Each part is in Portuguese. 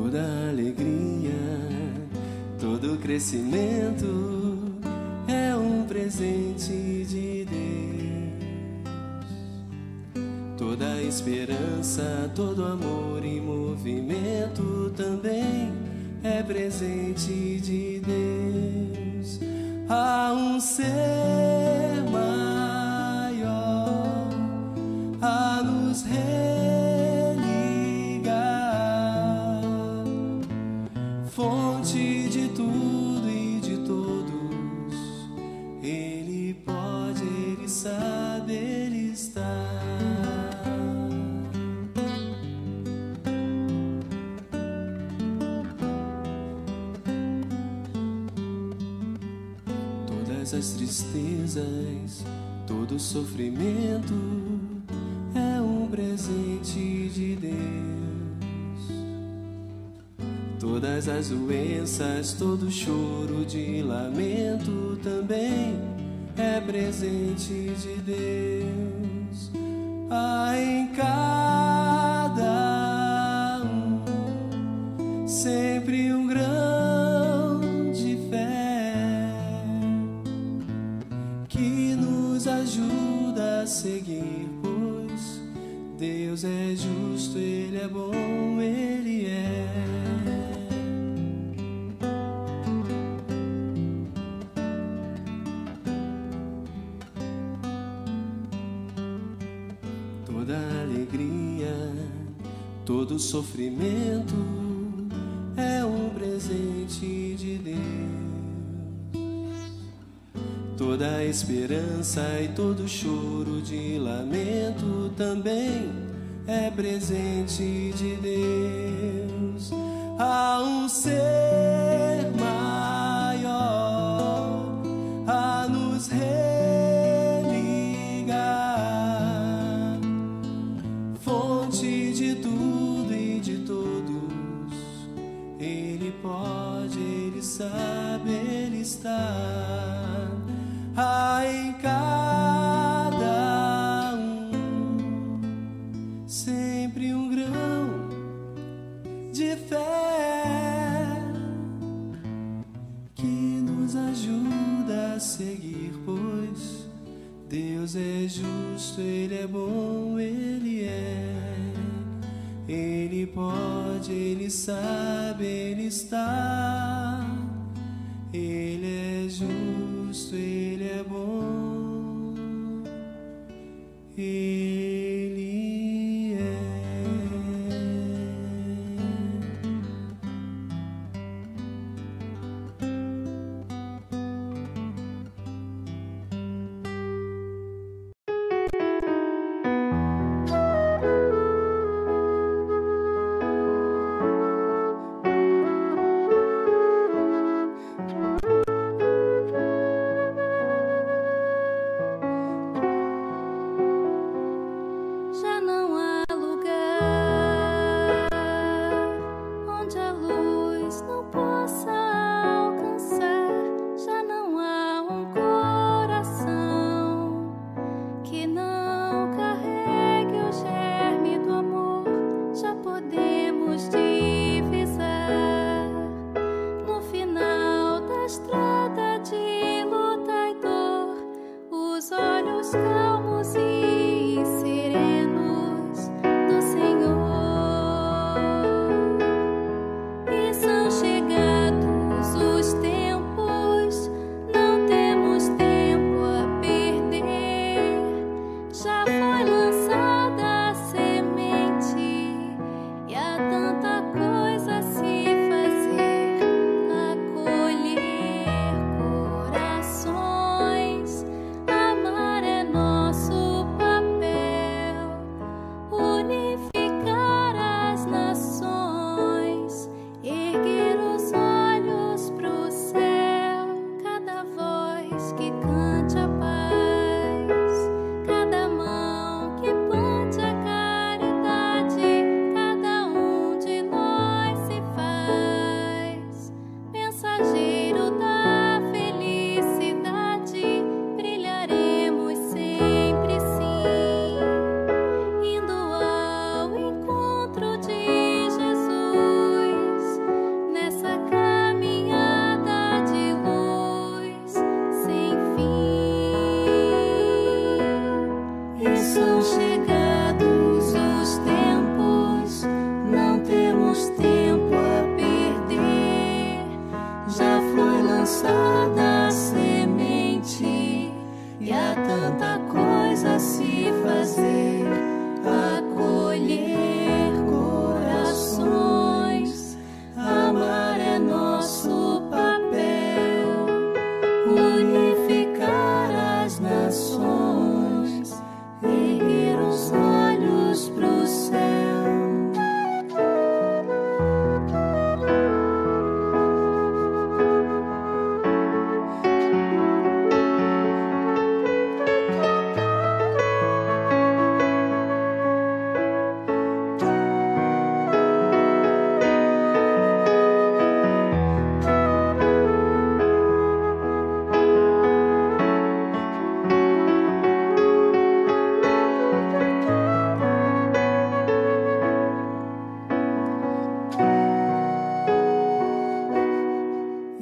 Toda alegria, todo crescimento é um presente de Deus. Toda esperança, todo amor e movimento também é presente de Deus. Há um ser maior a nos religar, fonte de tudo e de todos. Ele pode, Ele sabe, Ele está. Todas as tristezas, todo sofrimento é um presente de Deus. Todas as doenças, todo choro de lamento também é presente de Deus. Há em cada um sempre um grão de fé que nos ajuda a seguir, pois Deus é justo, Ele é bom, Ele é. Toda alegria, todo sofrimento é um presente de Deus. Toda esperança e todo choro de lamento também é presente de Deus. Há um ser maior a nos religar, fonte de tudo e de todos. Ele pode, Ele sabe, Ele está. Há em cada um sempre um grão de fé que nos ajuda a seguir, pois Deus é justo, Ele é bom, Ele é. Ele pode, Ele sabe, Ele está. Ele é justo, Ele é bom, Ele é.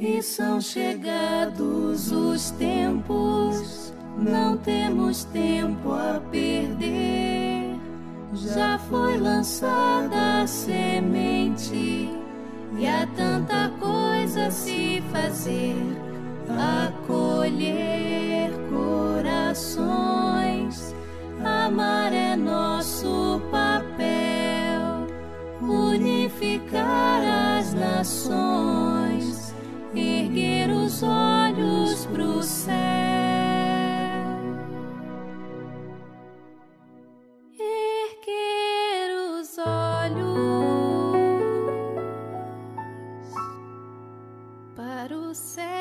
e são chegados os tempos, não temos tempo a perder. Já foi lançada a semente e há tanta coisa a se fazer, acolher corações. Amar é nosso papel, unificar as nações, erguer os olhos pro céu. Erguer os olhos para o céu.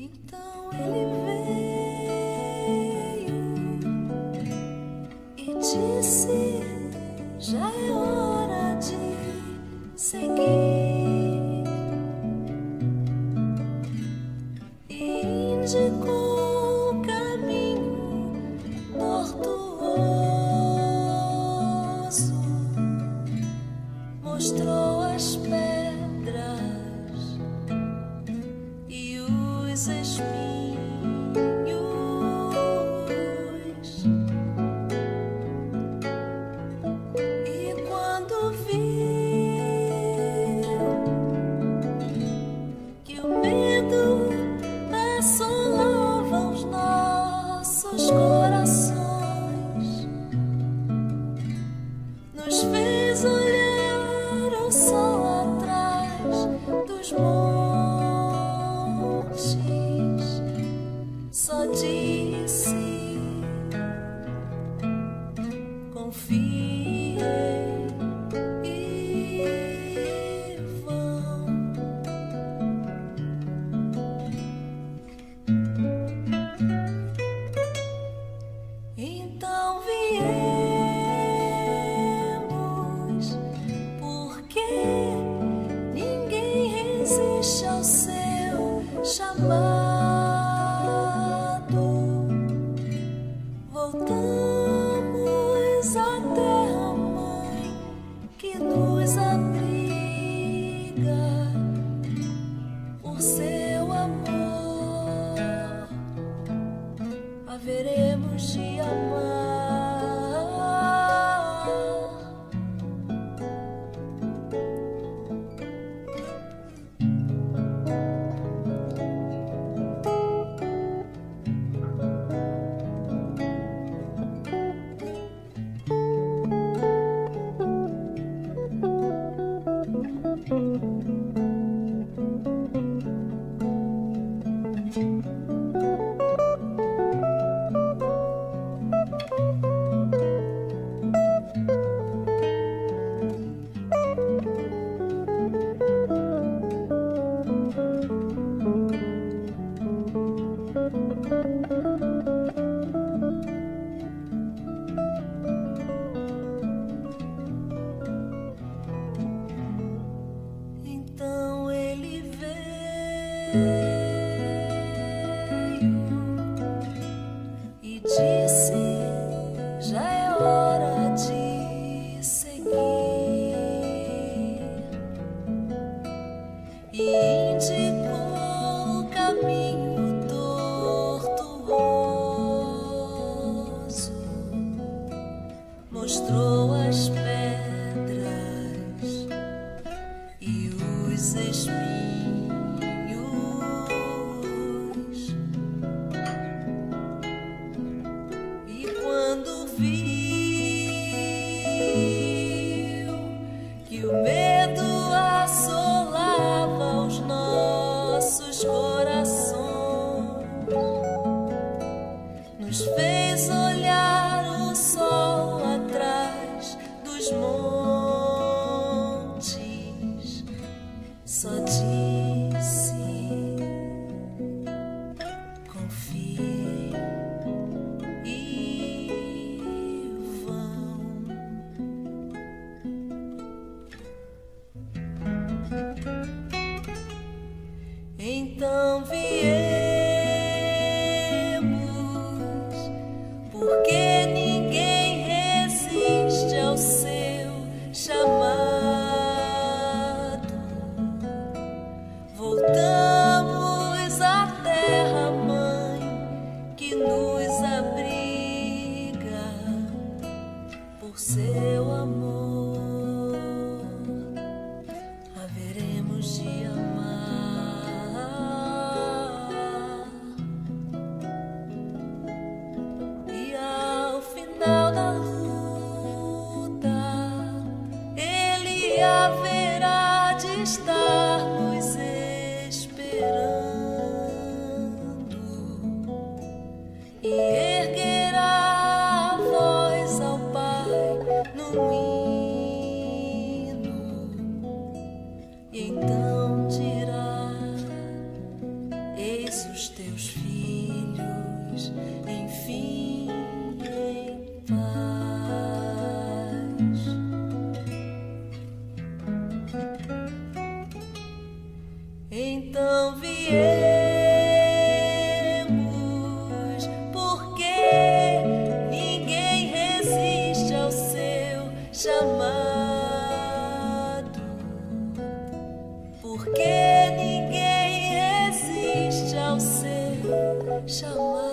Então ele veio e disse: já é hora de seguir, e indicou o caminho tortuoso, mostrou as pedras e os espinhos, e quando viu que o medo assolava os nossos corações, nos fez olhar o sol atrás dos montes. Só disse: confie e vão. Então viemos, porque ninguém resiste ao seu chamado. Voltamos à terra-mãe que nos abriga por seu amor. Haveremos de amar. Então ele veio e disse: já é hora de seguir, e indicou o caminho tortuoso, mostrou as pedras e os espinhos, e quando viu que o medo assolava os nossos corações, nos fez olhar o sol atrás dos montes. Só disse: confie e vão. Então viemos, porque ninguém resiste ao seu chamado. Voltamos à terra mãe que nos abriga por seu amor. Haveremos de amar, e ao final da luta Ele haverá de estar nos esperando e erguerá a voz ao Pai num hino, e então dirá: eis os teus filhos, enfim, em paz. Então viemos, porque ninguém resiste ao seu chamado, porque ninguém resiste ao seu chamado.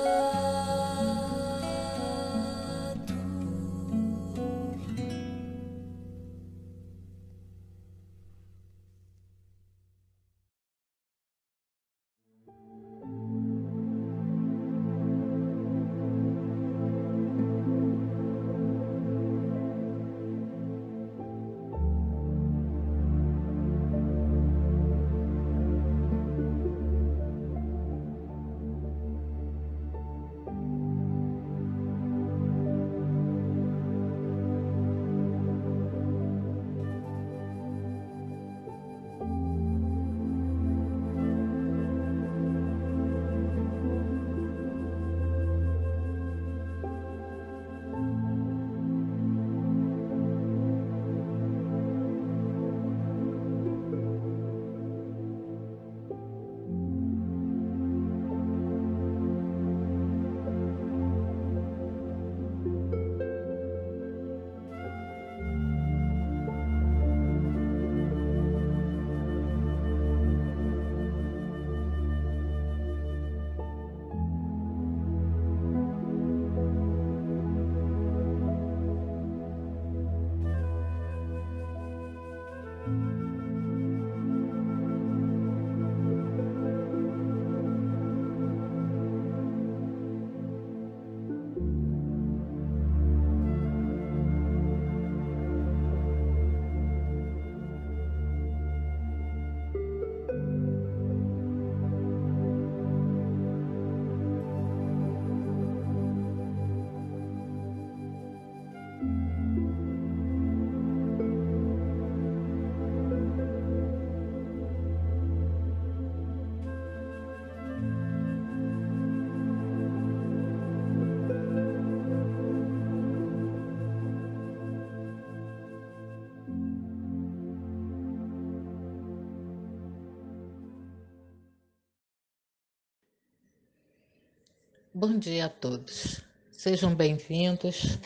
Bom dia a todos. Sejam bem-vindos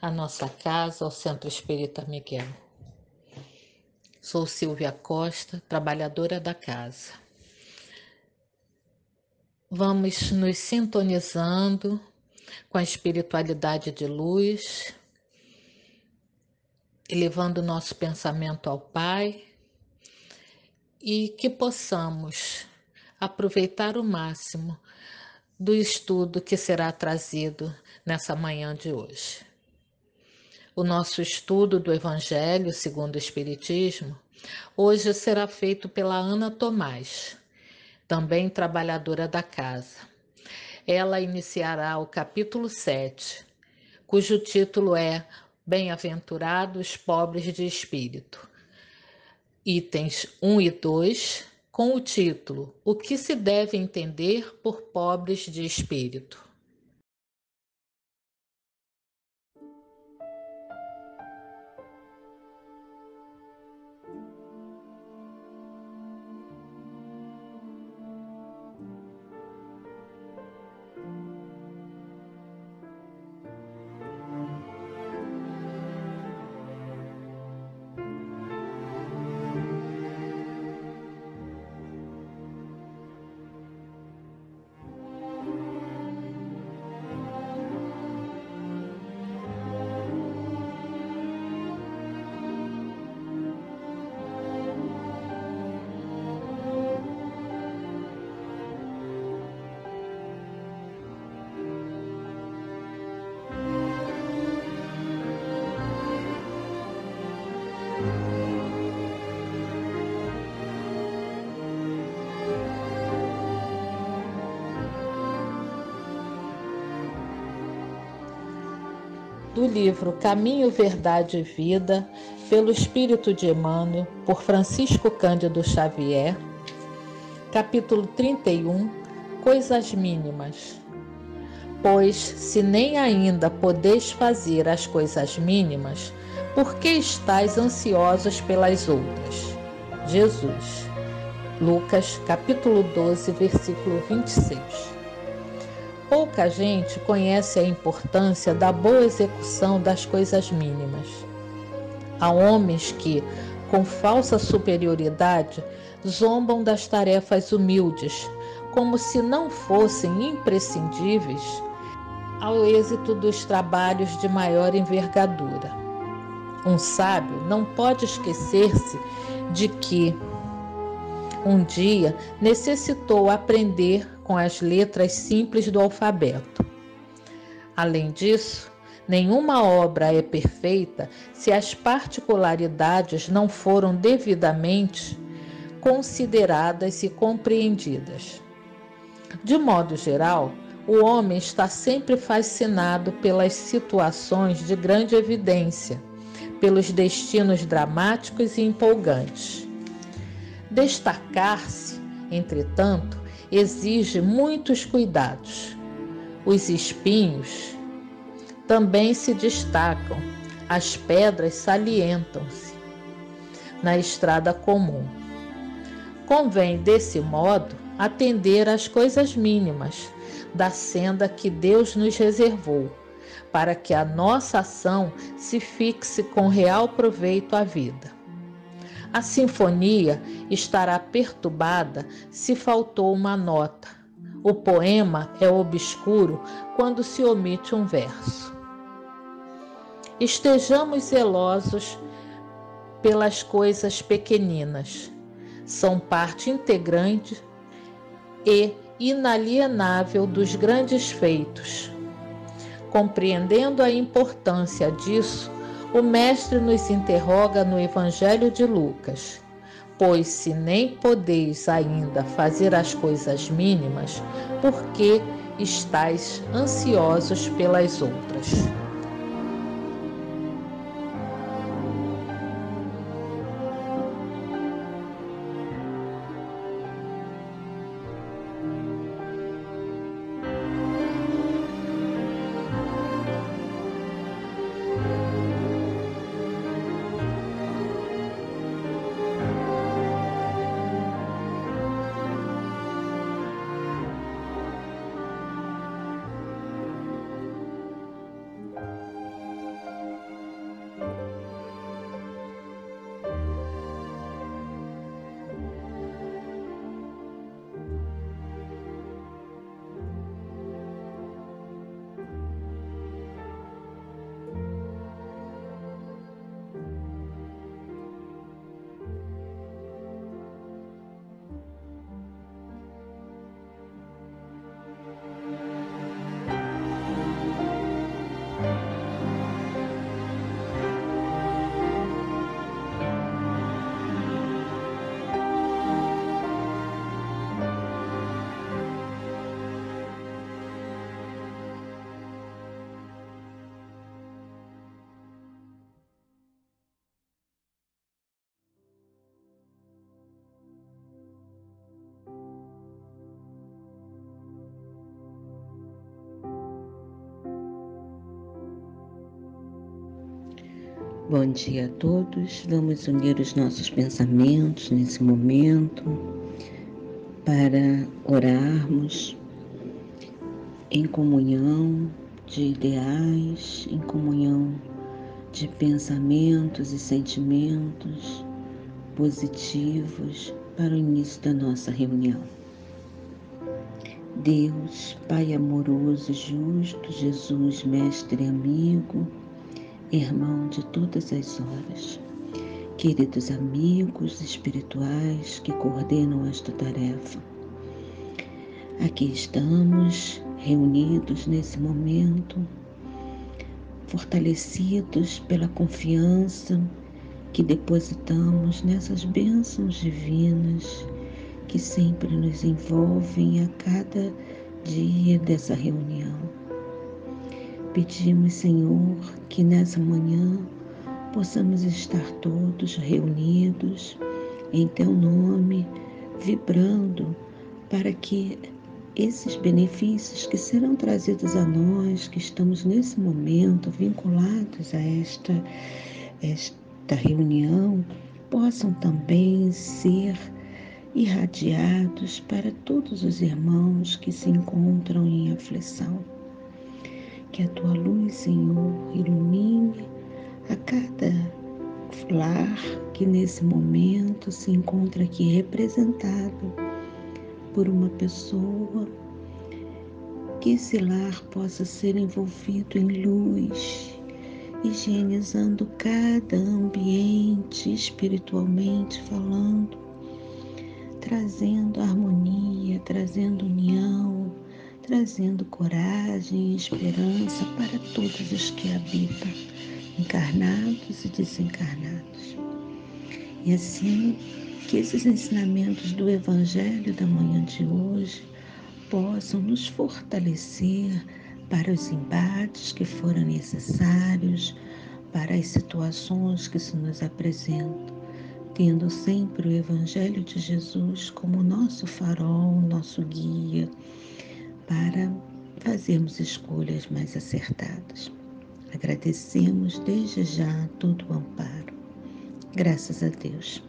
à nossa casa, ao Centro Espírita Miguel. Sou Silvia Costa, trabalhadora da casa. Vamos nos sintonizando com a espiritualidade de luz, elevando nosso pensamento ao Pai, e que possamos aproveitar o máximo do estudo que será trazido nessa manhã de hoje. O nosso estudo do Evangelho segundo o Espiritismo hoje será feito pela Ana Tomás, também trabalhadora da casa. Ela iniciará o capítulo 7, cujo título é Bem-aventurados pobres de espírito. Itens 1 e 2, com o título O que se deve entender por pobres de espírito. do livro Caminho, Verdade e Vida, pelo Espírito de Emmanuel, por Francisco Cândido Xavier, capítulo 31, Coisas Mínimas. Pois, se nem ainda podeis fazer as coisas mínimas, por que estáis ansiosos pelas outras? Jesus. Lucas, capítulo 12, versículo 26. Pouca gente conhece a importância da boa execução das coisas mínimas. Há homens que, com falsa superioridade, zombam das tarefas humildes, como se não fossem imprescindíveis ao êxito dos trabalhos de maior envergadura. Um sábio não pode esquecer-se de que um dia necessitou aprender com as letras simples do alfabeto. Além disso, nenhuma obra é perfeita se as particularidades não foram devidamente consideradas e compreendidas. De modo geral, o homem está sempre fascinado pelas situações de grande evidência, pelos destinos dramáticos e empolgantes. Destacar-se, entretanto, exige muitos cuidados. Os espinhos também se destacam, as pedras salientam-se na estrada comum. Convém, desse modo, atender às coisas mínimas da senda que Deus nos reservou, para que a nossa ação se fixe com real proveito à vida. A sinfonia estará perturbada se faltou uma nota. O poema é obscuro quando se omite um verso. Estejamos zelosos pelas coisas pequeninas. São parte integrante e inalienável dos grandes feitos. Compreendendo a importância disso, o Mestre nos interroga no Evangelho de Lucas: pois se nem podeis ainda fazer as coisas mínimas, por que estáis ansiosos pelas outras? Bom dia a todos. Vamos unir os nossos pensamentos nesse momento para orarmos em comunhão de ideais, em comunhão de pensamentos e sentimentos positivos para o início da nossa reunião. Deus, Pai amoroso e justo, Jesus, Mestre e amigo, irmão de todas as horas, queridos amigos espirituais que coordenam esta tarefa, aqui estamos reunidos nesse momento, fortalecidos pela confiança que depositamos nessas bênçãos divinas que sempre nos envolvem a cada dia dessa reunião. Pedimos, Senhor, que nessa manhã possamos estar todos reunidos em Teu nome, vibrando para que esses benefícios que serão trazidos a nós, que estamos nesse momento vinculados a esta reunião, possam também ser irradiados para todos os irmãos que se encontram em aflição. Que a Tua luz, Senhor, ilumine a cada lar que nesse momento se encontra aqui representado por uma pessoa, que esse lar possa ser envolvido em luz, higienizando cada ambiente espiritualmente falando, trazendo harmonia, trazendo união, trazendo coragem e esperança para todos os que habitam, encarnados e desencarnados. E assim, que esses ensinamentos do Evangelho da manhã de hoje possam nos fortalecer para os embates que forem necessários, para as situações que se nos apresentam, tendo sempre o Evangelho de Jesus como nosso farol, nosso guia, para fazermos escolhas mais acertadas. Agradecemos desde já todo o amparo. Graças a Deus.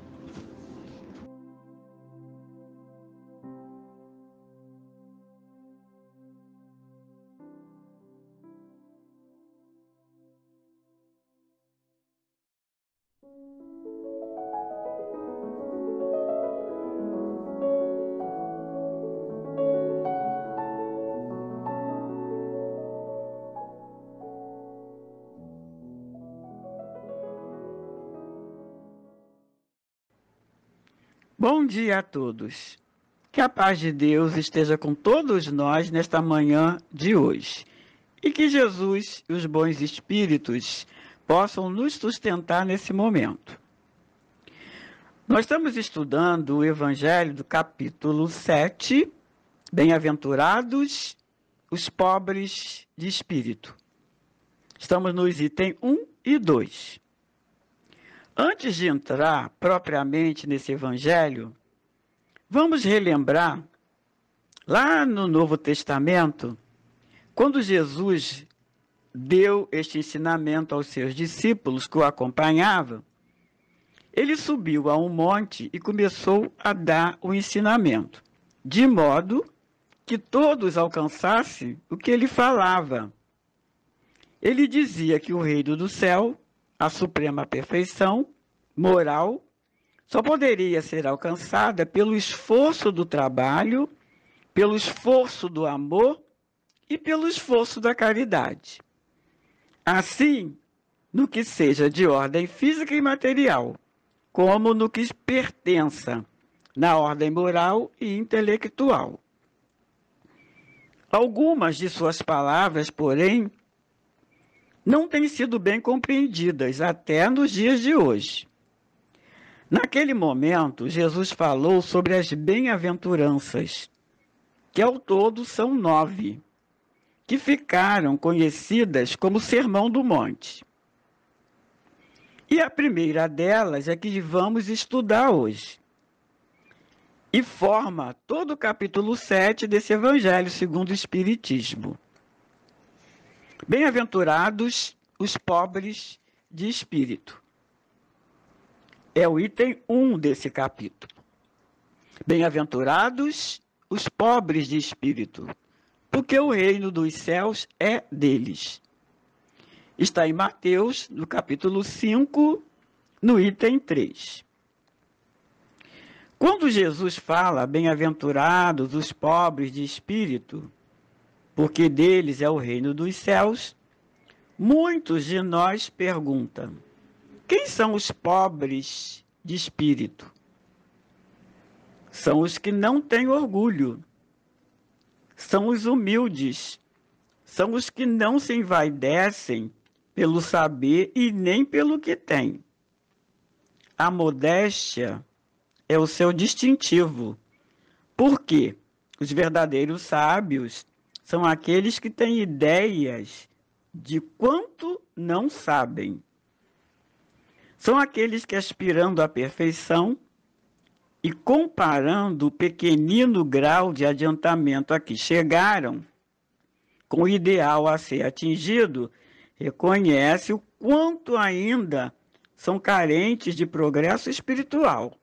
Bom dia a todos. Que a paz de Deus esteja com todos nós nesta manhã de hoje. E que Jesus e os bons espíritos possam nos sustentar nesse momento. Nós estamos estudando o Evangelho do capítulo 7, Bem-aventurados os pobres de espírito. Estamos nos itens 1 e 2. Antes de entrar propriamente nesse evangelho, vamos relembrar, lá no Novo Testamento, quando Jesus deu este ensinamento aos seus discípulos que o acompanhavam, ele subiu a um monte e começou a dar o ensinamento, de modo que todos alcançassem o que ele falava. Ele dizia que o reino do céu, a suprema perfeição moral, só poderia ser alcançada pelo esforço do trabalho, pelo esforço do amor e pelo esforço da caridade. Assim, no que seja de ordem física e material, como no que pertença na ordem moral e intelectual. Algumas de suas palavras, porém, não têm sido bem compreendidas até nos dias de hoje. Naquele momento, Jesus falou sobre as bem-aventuranças, que ao todo são 9, que ficaram conhecidas como Sermão do Monte. E a primeira delas é que vamos estudar hoje, e forma todo o capítulo 7 desse Evangelho segundo o Espiritismo. Bem-aventurados os pobres de espírito. É o item 1 desse capítulo. Bem-aventurados os pobres de espírito, porque o reino dos céus é deles. Está em Mateus, no capítulo 5, no item 3. Quando Jesus fala, bem-aventurados os pobres de espírito, porque deles é o reino dos céus, muitos de nós perguntam, quem são os pobres de espírito? São os que não têm orgulho, são os humildes, são os que não se envaidecem pelo saber e nem pelo que têm. A modéstia é o seu distintivo, porque os verdadeiros sábios são aqueles que têm ideias de quanto não sabem. São aqueles que, aspirando à perfeição e comparando o pequenino grau de adiantamento a que chegaram com o ideal a ser atingido, reconhecem o quanto ainda são carentes de progresso espiritual.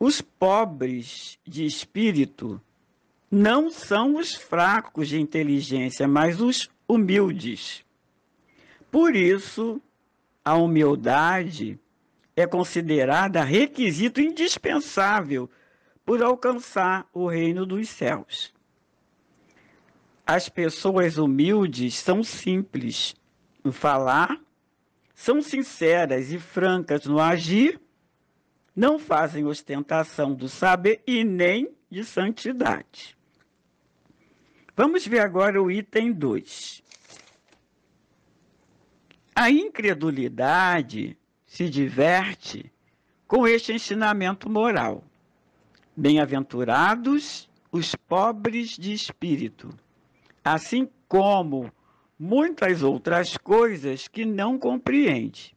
Os pobres de espírito não são os fracos de inteligência, mas os humildes. Por isso, a humildade é considerada requisito indispensável por alcançar o reino dos céus. As pessoas humildes são simples no falar, são sinceras e francas no agir, não fazem ostentação do saber e nem de santidade. Vamos ver agora o item 2. A incredulidade se diverte com este ensinamento moral. Bem-aventurados os pobres de espírito, assim como muitas outras coisas que não compreende.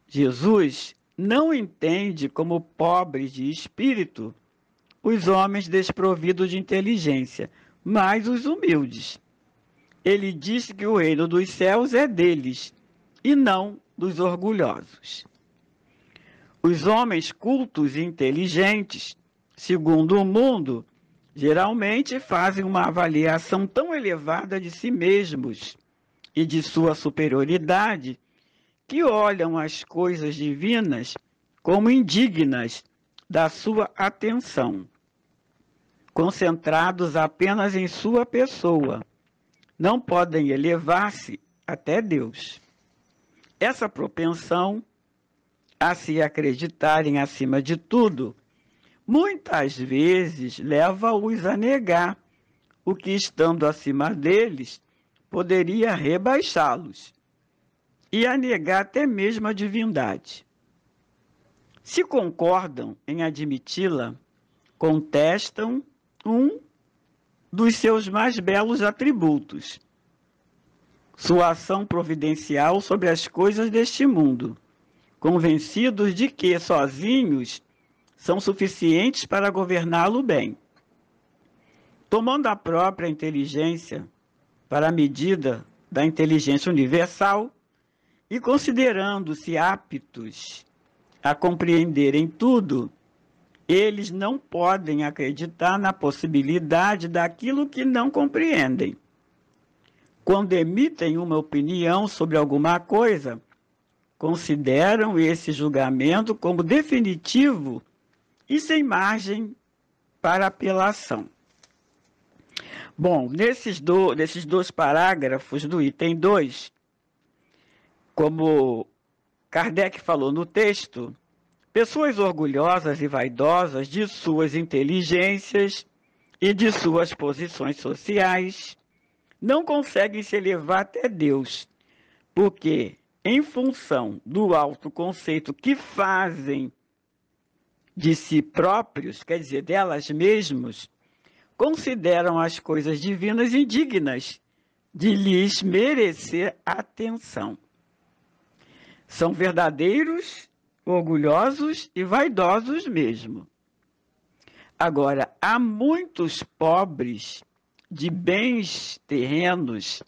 Jesus não entende como pobres de espírito os homens desprovidos de inteligência, mas os humildes. Ele diz que o reino dos céus é deles e não dos orgulhosos. Os homens cultos e inteligentes, segundo o mundo, geralmente fazem uma avaliação tão elevada de si mesmos e de sua superioridade que olham as coisas divinas como indignas da sua atenção, concentrados apenas em sua pessoa. Não podem elevar-se até Deus. Essa propensão a se acreditarem acima de tudo, muitas vezes leva-os a negar o que, estando acima deles, poderia rebaixá-los e a negar até mesmo a divindade. Se concordam em admiti-la, contestam um dos seus mais belos atributos, sua ação providencial sobre as coisas deste mundo, convencidos de que, sozinhos, são suficientes para governá-lo bem. Tomando a própria inteligência para a medida da inteligência universal e considerando-se aptos a compreenderem tudo, eles não podem acreditar na possibilidade daquilo que não compreendem. Quando emitem uma opinião sobre alguma coisa, consideram esse julgamento como definitivo e sem margem para apelação. Bom, nesses dois parágrafos do item 2, como Kardec falou no texto, pessoas orgulhosas e vaidosas de suas inteligências e de suas posições sociais não conseguem se elevar até Deus, porque, em função do autoconceito que fazem de si próprios, quer dizer, delas mesmas, consideram as coisas divinas indignas de lhes merecer atenção. São verdadeiros, orgulhosos e vaidosos mesmo. Agora, há muitos pobres de bens terrenos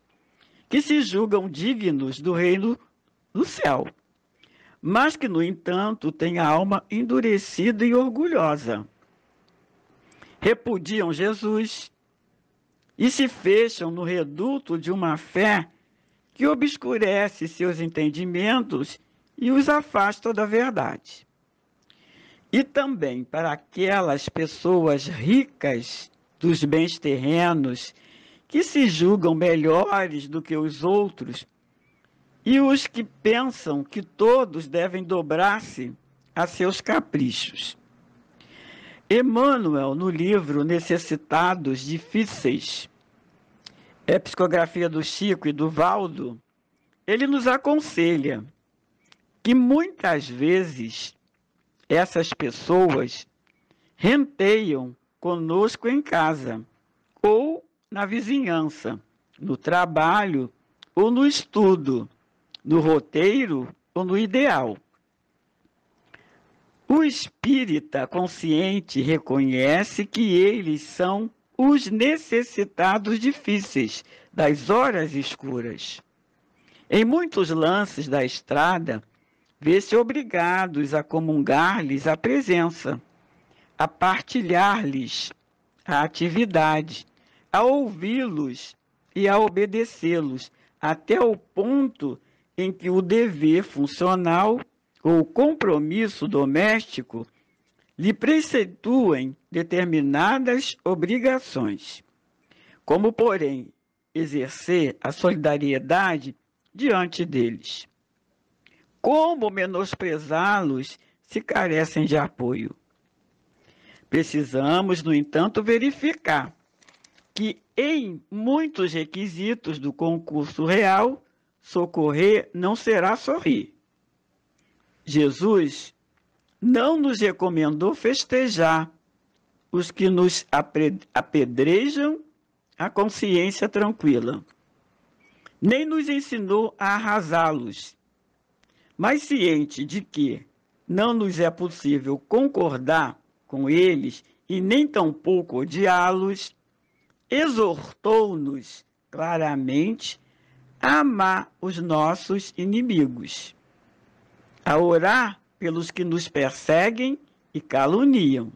que se julgam dignos do reino do céu, mas que, no entanto, têm a alma endurecida e orgulhosa. Repudiam Jesus e se fecham no reduto de uma fé que obscurece seus entendimentos e os afasta da verdade. E também para aquelas pessoas ricas dos bens terrenos que se julgam melhores do que os outros e os que pensam que todos devem dobrar-se a seus caprichos. Emmanuel, no livro Necessitados Difíceis, psicografia do Chico e do Valdo, ele nos aconselha que muitas vezes essas pessoas renteiam conosco em casa ou na vizinhança, no trabalho ou no estudo, no roteiro ou no ideal. O espírita consciente reconhece que eles são os necessitados difíceis das horas escuras. Em muitos lances da estrada, vê-se obrigados a comungar-lhes a presença, a partilhar-lhes a atividade, a ouvi-los e a obedecê-los, até o ponto em que o dever funcional ou compromisso doméstico lhe preceituem determinadas obrigações, como, porém, exercer a solidariedade diante deles. Como menosprezá-los se carecem de apoio? Precisamos, no entanto, verificar que em muitos requisitos do concurso real, socorrer não será sorrir. Jesus não nos recomendou festejar os que nos apedrejam a consciência tranquila, nem nos ensinou a arrasá-los, mas ciente de que não nos é possível concordar com eles e nem tampouco odiá-los, exortou-nos claramente a amar os nossos inimigos, a orar pelos que nos perseguem e caluniam.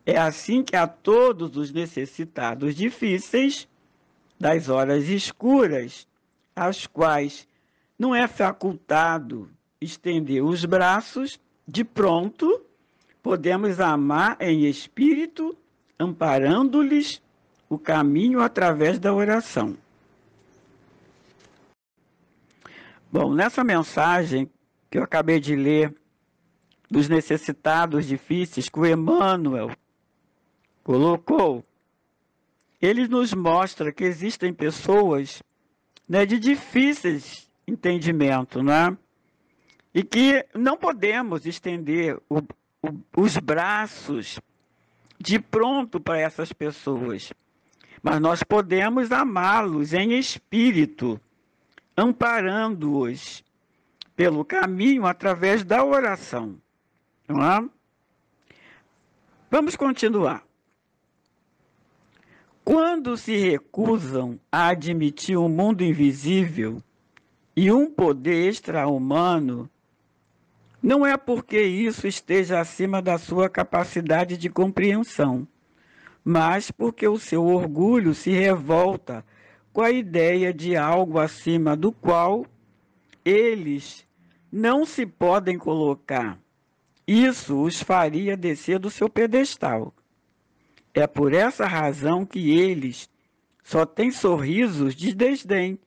É assim que a todos os necessitados difíceis, das horas escuras, aos quais não é facultado estender os braços, de pronto podemos amar em espírito, amparando-lhes o caminho através da oração. Bom, nessa mensagem que eu acabei de ler, dos necessitados difíceis, que o Emmanuel colocou, ele nos mostra que existem pessoas, né, de difíceis entendimento, né? E que não podemos estender os braços de pronto para essas pessoas, mas nós podemos amá-los em espírito, amparando-os pelo caminho através da oração. Não é? Vamos continuar. Quando se recusam a admitir um mundo invisível e um poder extra-humano, não é porque isso esteja acima da sua capacidade de compreensão, mas porque o seu orgulho se revolta com a ideia de algo acima do qual eles não se podem colocar. Isso os faria descer do seu pedestal. É por essa razão que eles só têm sorrisos de desdém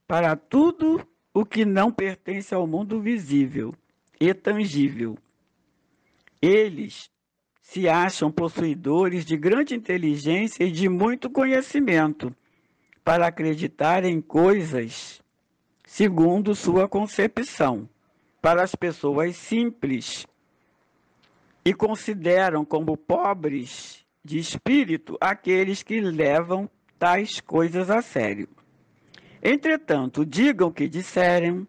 para tudo o que não pertence ao mundo visível e tangível. Eles se acham possuidores de grande inteligência e de muito conhecimento para acreditar em coisas segundo sua concepção, para as pessoas simples, e consideram como pobres de espírito aqueles que levam tais coisas a sério. Entretanto, digam o que disserem,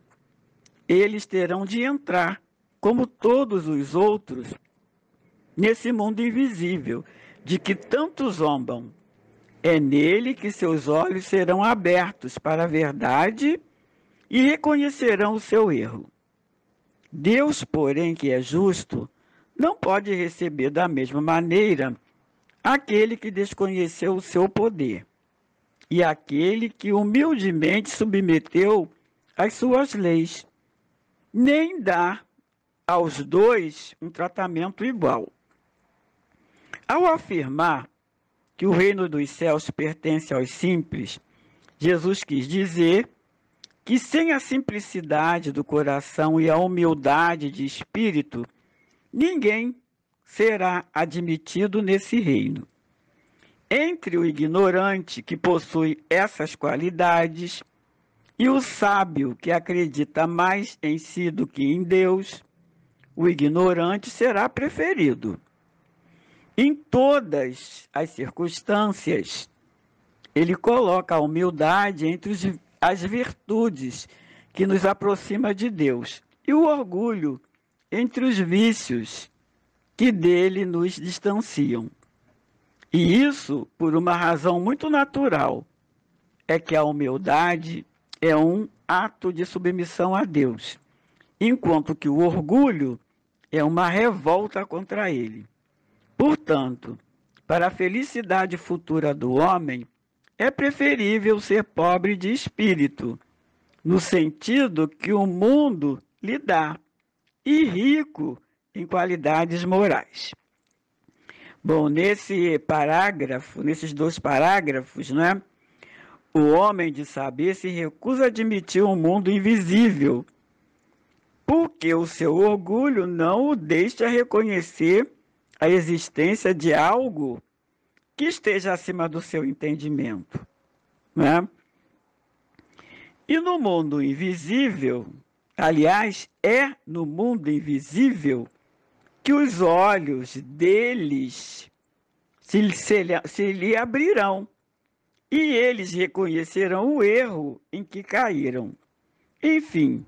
eles terão de entrar, como todos os outros, nesse mundo invisível, de que tanto zombam. É nele que seus olhos serão abertos para a verdade e reconhecerão o seu erro. Deus, porém, que é justo, não pode receber da mesma maneira aquele que desconheceu o seu poder e aquele que humildemente submeteu às suas leis, nem dá aos dois um tratamento igual. Ao afirmar que o reino dos céus pertence aos simples, Jesus quis dizer que sem a simplicidade do coração e a humildade de espírito, ninguém será admitido nesse reino. Entre o ignorante que possui essas qualidades e o sábio que acredita mais em si do que em Deus, o ignorante será preferido. Em todas as circunstâncias, ele coloca a humildade entre as virtudes que nos aproxima de Deus e o orgulho entre os vícios que dele nos distanciam. E isso por uma razão muito natural, é que a humildade é um ato de submissão a Deus, enquanto que o orgulho é uma revolta contra ele. Portanto, para a felicidade futura do homem, é preferível ser pobre de espírito, no sentido que o mundo lhe dá, e rico em qualidades morais. Bom, nesses dois parágrafos, né, o homem de saber se recusa a admitir um mundo invisível, porque o seu orgulho não o deixa reconhecer a existência de algo que esteja acima do seu entendimento, né? E no mundo invisível, aliás, é no mundo invisível que os olhos deles se lhe abrirão e eles reconhecerão o erro em que caíram. Enfim,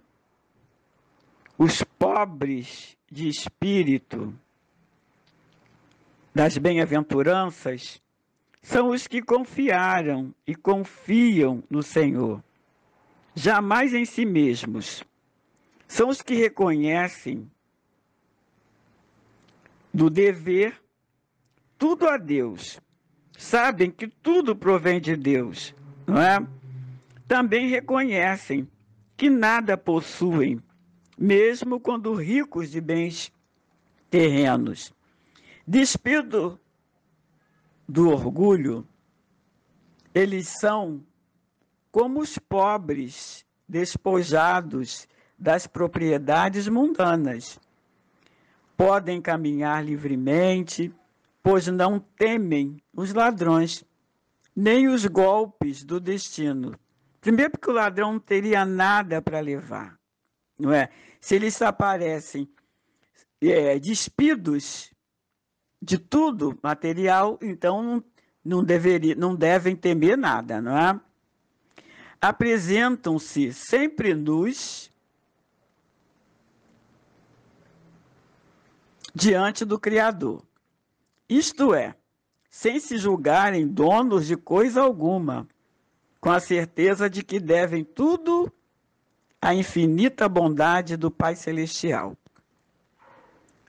os pobres de espírito das bem-aventuranças são os que confiaram e confiam no Senhor, jamais em si mesmos. São os que reconhecem do dever tudo a Deus. Sabem que tudo provém de Deus, não é? Também reconhecem que nada possuem, mesmo quando ricos de bens terrenos. Despido do orgulho, eles são como os pobres despojados das propriedades mundanas. Podem caminhar livremente, pois não temem os ladrões, nem os golpes do destino. Primeiro, porque o ladrão não teria nada para levar, não é? Se eles aparecem despidos de tudo material, então não devem temer nada, não é? Apresentam-se sempre nus diante do Criador. Isto é, sem se julgarem donos de coisa alguma, com a certeza de que devem tudo à infinita bondade do Pai Celestial.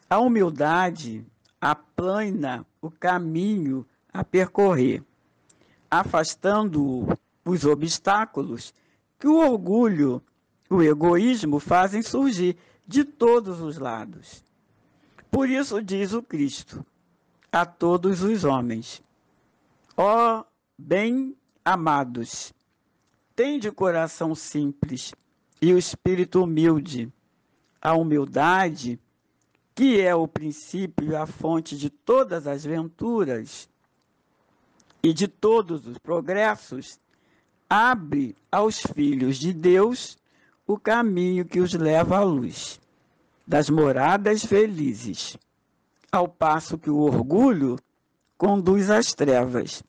A humildade aplana o caminho a percorrer, afastando os obstáculos que o orgulho, o egoísmo fazem surgir de todos os lados. Por isso diz o Cristo a todos os homens: ó bem-amados, tende o coração simples e o espírito humilde. A humildade, que é o princípio e a fonte de todas as venturas e de todos os progressos, abre aos filhos de Deus o caminho que os leva à luz das moradas felizes, ao passo que o orgulho conduz às trevas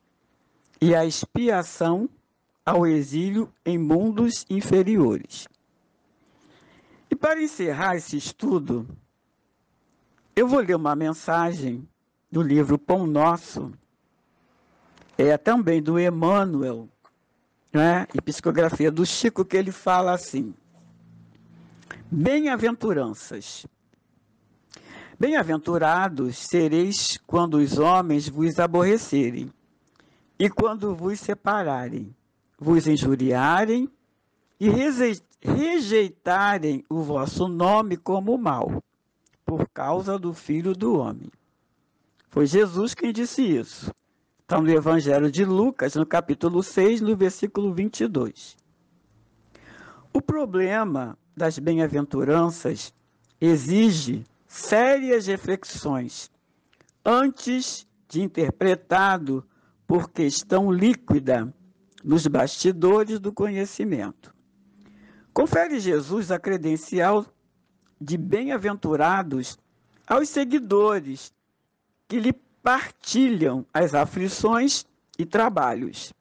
e a expiação ao exílio em mundos inferiores. E para encerrar esse estudo, eu vou ler uma mensagem do livro Pão Nosso, também do Emmanuel, né, e psicografia do Chico, que ele fala assim: bem-aventuranças. Bem-aventurados sereis quando os homens vos aborrecerem, e quando vos separarem, vos injuriarem e rejeitarem o vosso nome como mal, por causa do Filho do Homem. Foi Jesus quem disse isso. Está no Evangelho de Lucas, no capítulo 6, no versículo 22. O problema das bem-aventuranças exige sérias reflexões antes de interpretado por questão líquida nos bastidores do conhecimento. Confere Jesus a credencial de bem-aventurados aos seguidores que lhe partilham as aflições e trabalhos.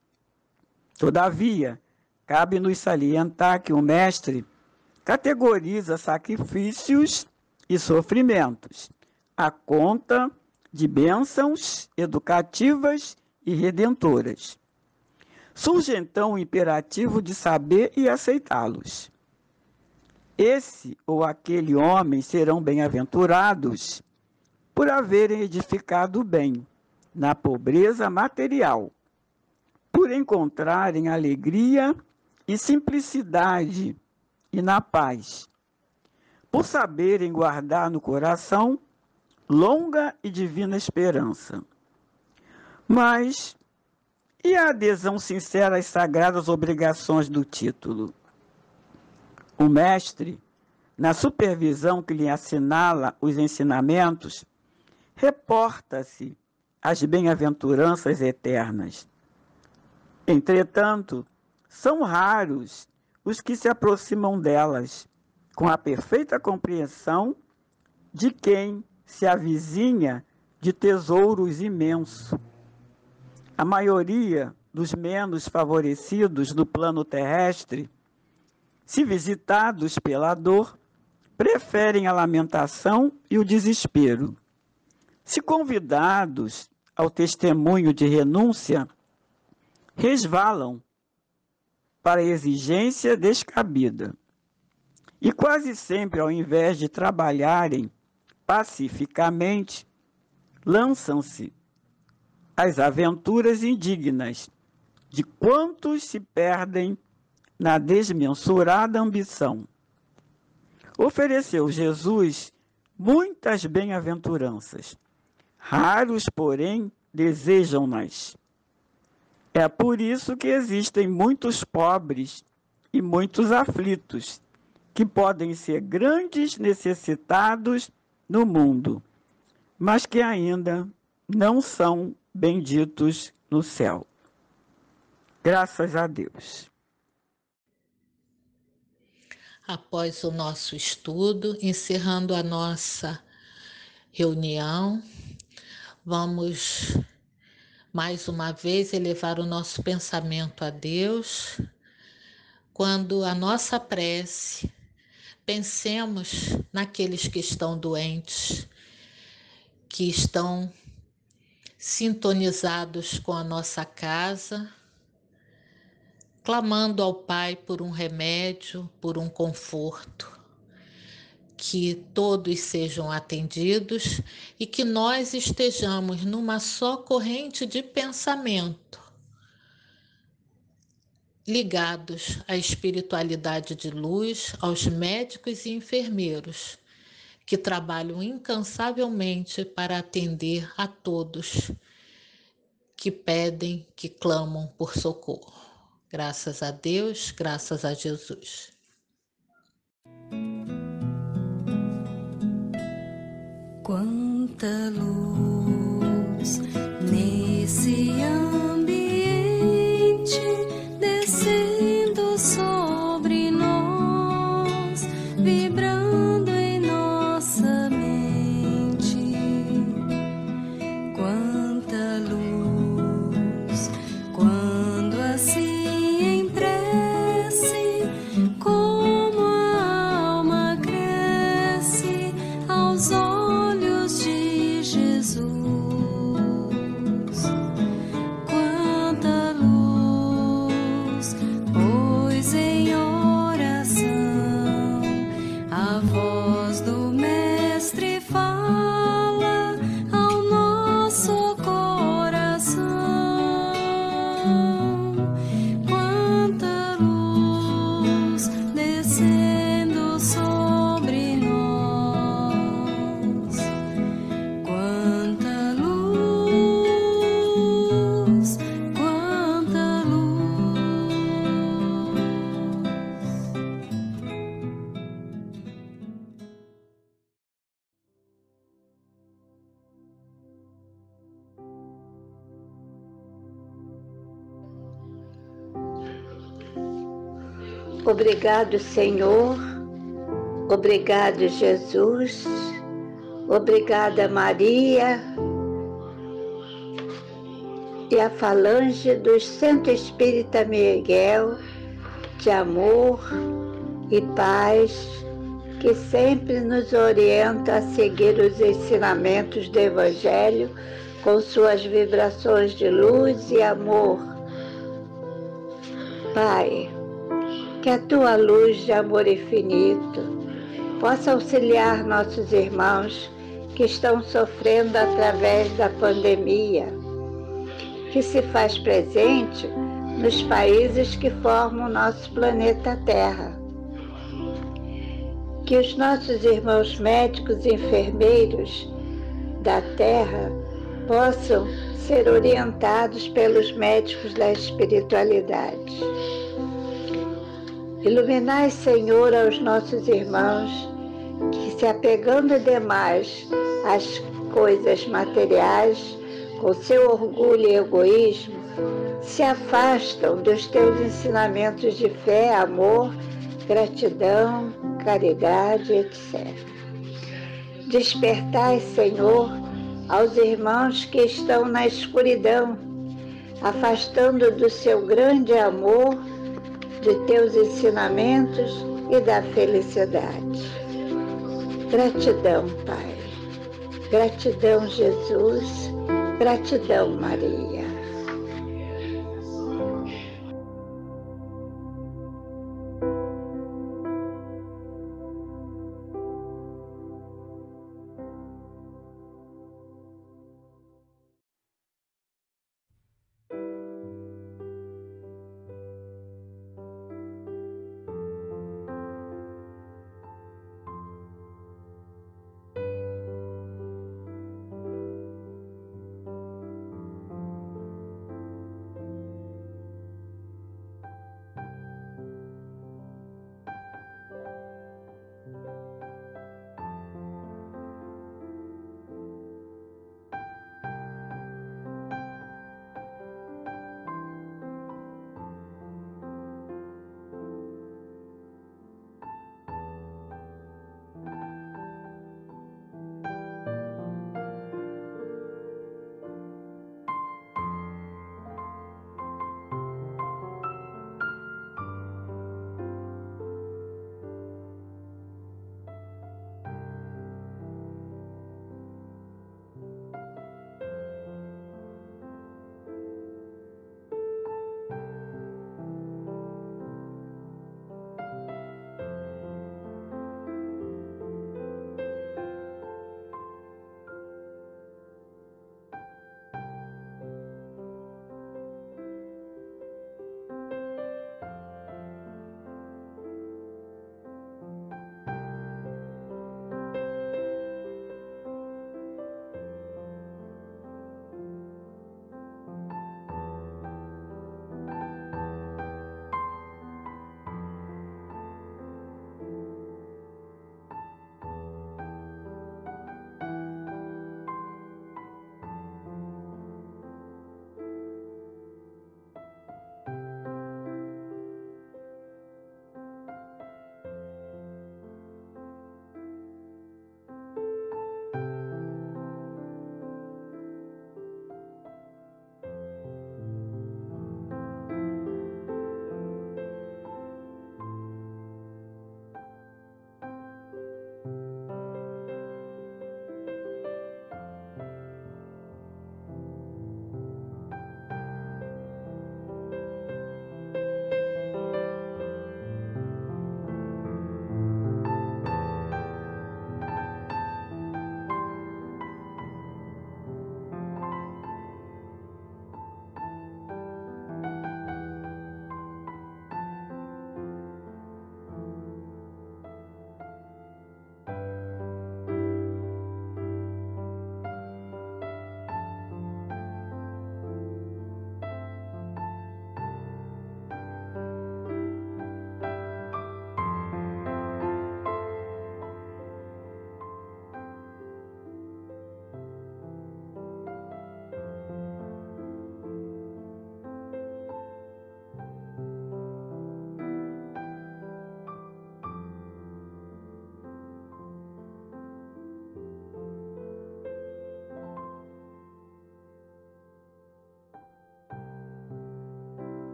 Todavia, cabe-nos salientar que o Mestre categoriza sacrifícios e sofrimentos à conta de bênçãos educativas e redentoras. Surge então o imperativo de saber e aceitá-los. Esse ou aquele homem serão bem-aventurados por haverem edificado bem na pobreza material, por encontrarem alegria e simplicidade e na paz, por saberem guardar no coração longa e divina esperança. Mas e a adesão sincera às sagradas obrigações do título? O Mestre, na supervisão que lhe assinala os ensinamentos, reporta-se às bem-aventuranças eternas. Entretanto, são raros os que se aproximam delas, com a perfeita compreensão de quem se avizinha de tesouros imensos. A maioria dos menos favorecidos no plano terrestre, se visitados pela dor, preferem a lamentação e o desespero. Se convidados ao testemunho de renúncia, resvalam para a exigência descabida. E quase sempre, ao invés de trabalharem pacificamente, lançam-se às aventuras indignas de quantos se perdem na desmensurada ambição. Ofereceu Jesus muitas bem-aventuranças. Raros, porém, desejam-nas. É por isso que existem muitos pobres e muitos aflitos, que podem ser grandes necessitados no mundo, mas que ainda não são benditos no céu. Graças a Deus. Após o nosso estudo, encerrando a nossa reunião, vamos mais uma vez elevar o nosso pensamento a Deus. Quando a nossa prece, pensemos naqueles que estão doentes, que estão sintonizados com a nossa casa, clamando ao Pai por um remédio, por um conforto, que todos sejam atendidos e que nós estejamos numa só corrente de pensamento, ligados à espiritualidade de luz, aos médicos e enfermeiros, que trabalham incansavelmente para atender a todos que pedem, que clamam por socorro. Graças a Deus, graças a Jesus. Quanta luz nesse ambiente, descendo sobre nós, vibrando em nossa mente. Quanta luz, quando assim em prece, como a alma cresce aos olhos de Jesus. Quanta luz, pois em oração a voz do Mestre fala ao nosso coração. Quanta luz descendo sobre nós. Quanta luz, quanta luz. Obrigado, Senhor. Obrigado, Jesus. Obrigada, Maria. e a falange do Santo Espírita Miguel, de amor e paz, que sempre nos orienta a seguir os ensinamentos do Evangelho com suas vibrações de luz e amor. Pai, que a tua luz de amor infinito possa auxiliar nossos irmãos que estão sofrendo através da pandemia, que se faz presente nos países que formam o nosso planeta Terra. Que os nossos irmãos médicos e enfermeiros da Terra possam ser orientados pelos médicos da espiritualidade. Iluminai, Senhor, aos nossos irmãos que, se apegando demais às coisas materiais, com seu orgulho e egoísmo, se afastam dos teus ensinamentos de fé, amor, gratidão, caridade, etc. Despertai, Senhor, aos irmãos que estão na escuridão, afastando do seu grande amor, de teus ensinamentos e da felicidade. Gratidão, Pai. Gratidão, Jesus. Gratidão, Maria.